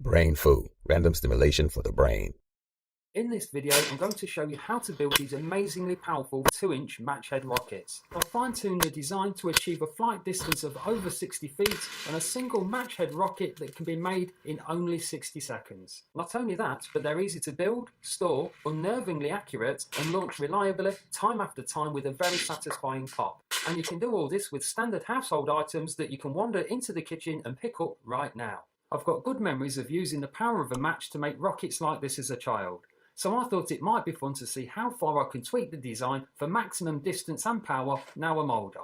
Brain food, random stimulation for the brain. In this video, I'm going to show you how to build these amazingly powerful 2-inch match head rockets. I've fine-tuned the design to achieve a flight distance of over 60 feet and a single match head rocket that can be made in only 60 seconds. Not only that, but they're easy to build, store, unnervingly accurate, and launch reliably time after time with a very satisfying pop. And you can do all this with standard household items that you can wander into the kitchen and pick up right now. I've got good memories of using the power of a match to make rockets like this as a child. So I thought it might be fun to see how far I can tweak the design for maximum distance and power now I'm older.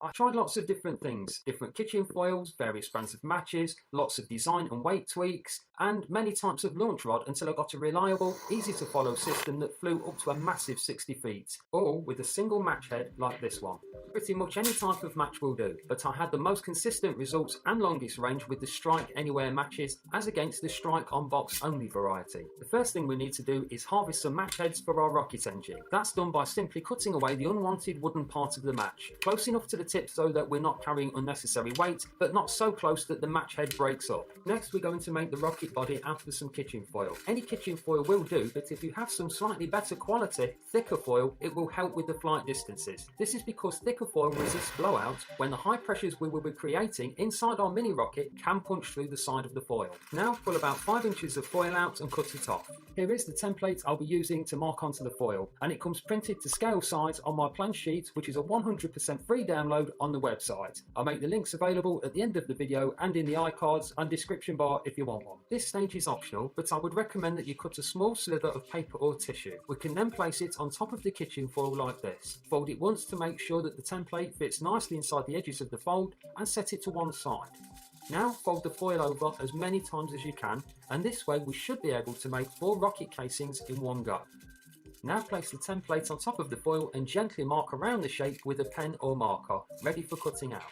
I tried lots of different things, different kitchen foils, various brands of matches, lots of design and weight tweaks, and many types of launch rod until I got a reliable, easy to follow system that flew up to a massive 60 feet, all with a single match head like this one. Pretty much any type of match will do, but I had the most consistent results and longest range with the Strike Anywhere matches as against the Strike on box only variety. The first thing we need to do is harvest some match heads for our rocket engine. That's done by simply cutting away the unwanted wooden part of the match, close enough to the tip so that we're not carrying unnecessary weight, but not so close that the match head breaks up. Next we're going to make the rocket body out of some kitchen foil. Any kitchen foil will do, but if you have some slightly better quality, thicker foil, it will help with the flight distances. This is because thicker foil resists blowout when the high pressures we will be creating inside our mini rocket can punch through the side of the foil. Now pull about 5 inches of foil out and cut it off. Here is the template I'll be using to mark onto the foil, and it comes printed to scale size on my plan sheet, which is a 100% free download on the website. I'll make the links available at the end of the video and in the iCards and description bar if you want one. This stage is optional, but I would recommend that you cut a small slither of paper or tissue. We can then place it on top of the kitchen foil like this. Fold it once to make sure that the template fits nicely inside the edges of the fold and set it to one side. Now fold the foil over as many times as you can, and this way we should be able to make 4 rocket casings in one go. Now place the template on top of the foil and gently mark around the shape with a pen or marker, ready for cutting out.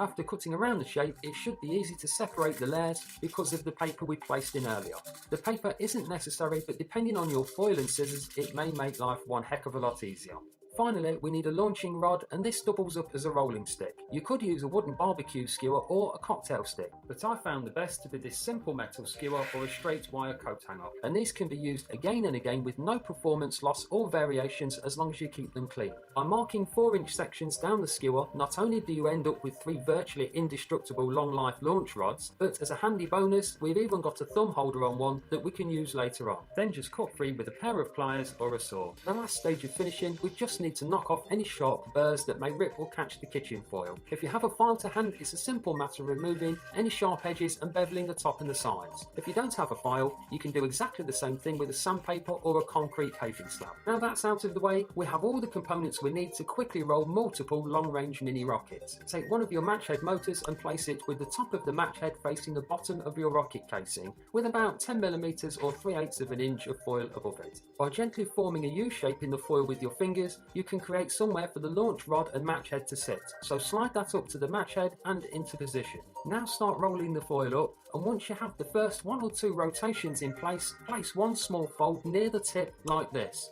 After cutting around the shape, it should be easy to separate the layers because of the paper we placed in earlier. The paper isn't necessary, but depending on your foil and scissors, it may make life one heck of a lot easier. Finally, we need a launching rod, and this doubles up as a rolling stick. You could use a wooden barbecue skewer or a cocktail stick, but I found the best to be this simple metal skewer or a straight wire coat hanger, and these can be used again and again with no performance loss or variations as long as you keep them clean. I'm marking 4-inch sections down the skewer. Not only do you end up with 3 virtually indestructible long life launch rods, but as a handy bonus, we've even got a thumb holder on one that we can use later on. Then just cut free with a pair of pliers or a saw. The last stage of finishing, we just need to knock off any sharp burrs that may rip or catch the kitchen foil. If you have a file to hand, it's a simple matter of removing any sharp edges and beveling the top and the sides. If you don't have a file, you can do exactly the same thing with a sandpaper or a concrete paving slab. Now that's out of the way, we have all the components we need to quickly roll multiple long-range mini rockets. Take one of your match head motors and place it with the top of the match head facing the bottom of your rocket casing, with about 10mm or 3/8 of an inch of foil above it. By gently forming a U shape in the foil with your fingers, you can create somewhere for the launch rod and match head to sit. So slide that up to the match head and into position. Now start rolling the foil up, and once you have the first 1 or 2 rotations in place, place one small fold near the tip like this.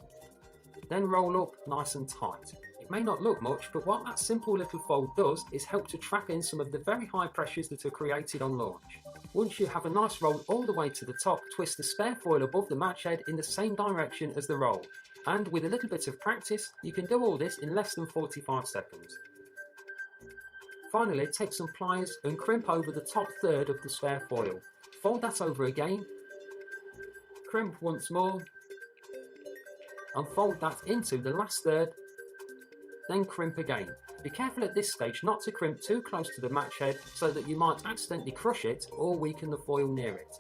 Then roll up nice and tight. It may not look much, but what that simple little fold does is help to trap in some of the very high pressures that are created on launch. Once you have a nice roll all the way to the top, twist the spare foil above the match head in the same direction as the roll. And with a little bit of practice, you can do all this in less than 45 seconds. Finally, take some pliers and crimp over the top third of the spare foil. Fold that over again, crimp once more, and fold that into the last third, then crimp again. Be careful at this stage not to crimp too close to the match head so that you might accidentally crush it or weaken the foil near it.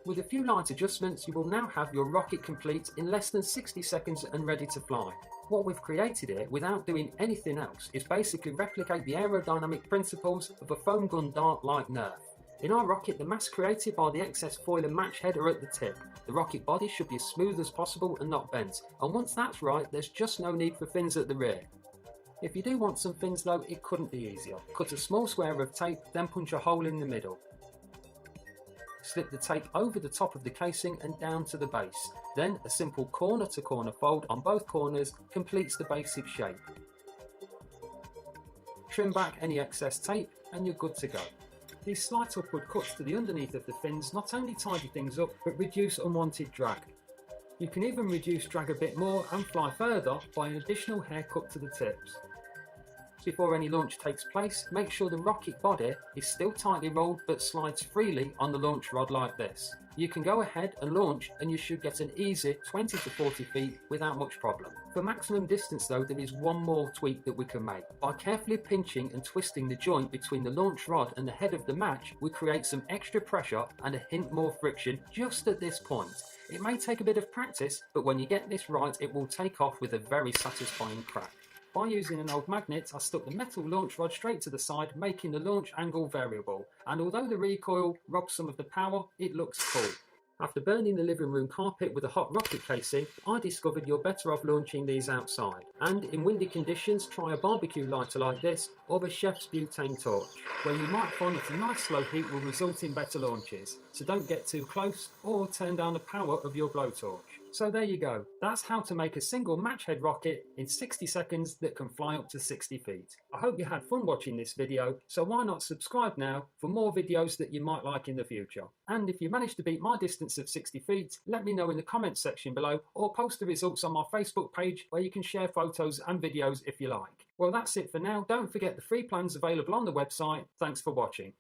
With a few light adjustments, you will now have your rocket complete in less than 60 seconds and ready to fly. What we've created here, without doing anything else, is basically replicate the aerodynamic principles of a foam gun dart like Nerf. In our rocket, the mass created by the excess foil and match head are at the tip. The rocket body should be as smooth as possible and not bent, and once that's right, there's just no need for fins at the rear. If you do want some fins though, it couldn't be easier. Cut a small square of tape, then punch a hole in the middle. Slip the tape over the top of the casing and down to the base. Then a simple corner to corner fold on both corners completes the basic shape. Trim back any excess tape and you're good to go. These slight upward cuts to the underneath of the fins not only tidy things up, but reduce unwanted drag. You can even reduce drag a bit more and fly further by an additional haircut to the tips. Before any launch takes place, make sure the rocket body is still tightly rolled but slides freely on the launch rod like this. You can go ahead and launch and you should get an easy 20 to 40 feet without much problem. For maximum distance though, there is one more tweak that we can make. By carefully pinching and twisting the joint between the launch rod and the head of the match, we create some extra pressure and a hint more friction just at this point. It may take a bit of practice, but when you get this right, it will take off with a very satisfying crack. By using an old magnet, I stuck the metal launch rod straight to the side, making the launch angle variable, and although the recoil robs some of the power, it looks cool. After burning the living room carpet with a hot rocket casing, I discovered you're better off launching these outside. And in windy conditions, try a barbecue lighter like this or the chef's butane torch, where you might find that a nice slow heat will result in better launches. So don't get too close or turn down the power of your blowtorch. So there you go, that's how to make a single match head rocket in 60 seconds that can fly up to 60 feet. I hope you had fun watching this video, so why not subscribe now for more videos that you might like in the future. And if you manage to beat my distance of 60 feet, let me know in the comments section below or post the results on my Facebook page where you can share photos and videos if you like. Well, that's it for now. Don't forget the free plans available on the website. Thanks for watching.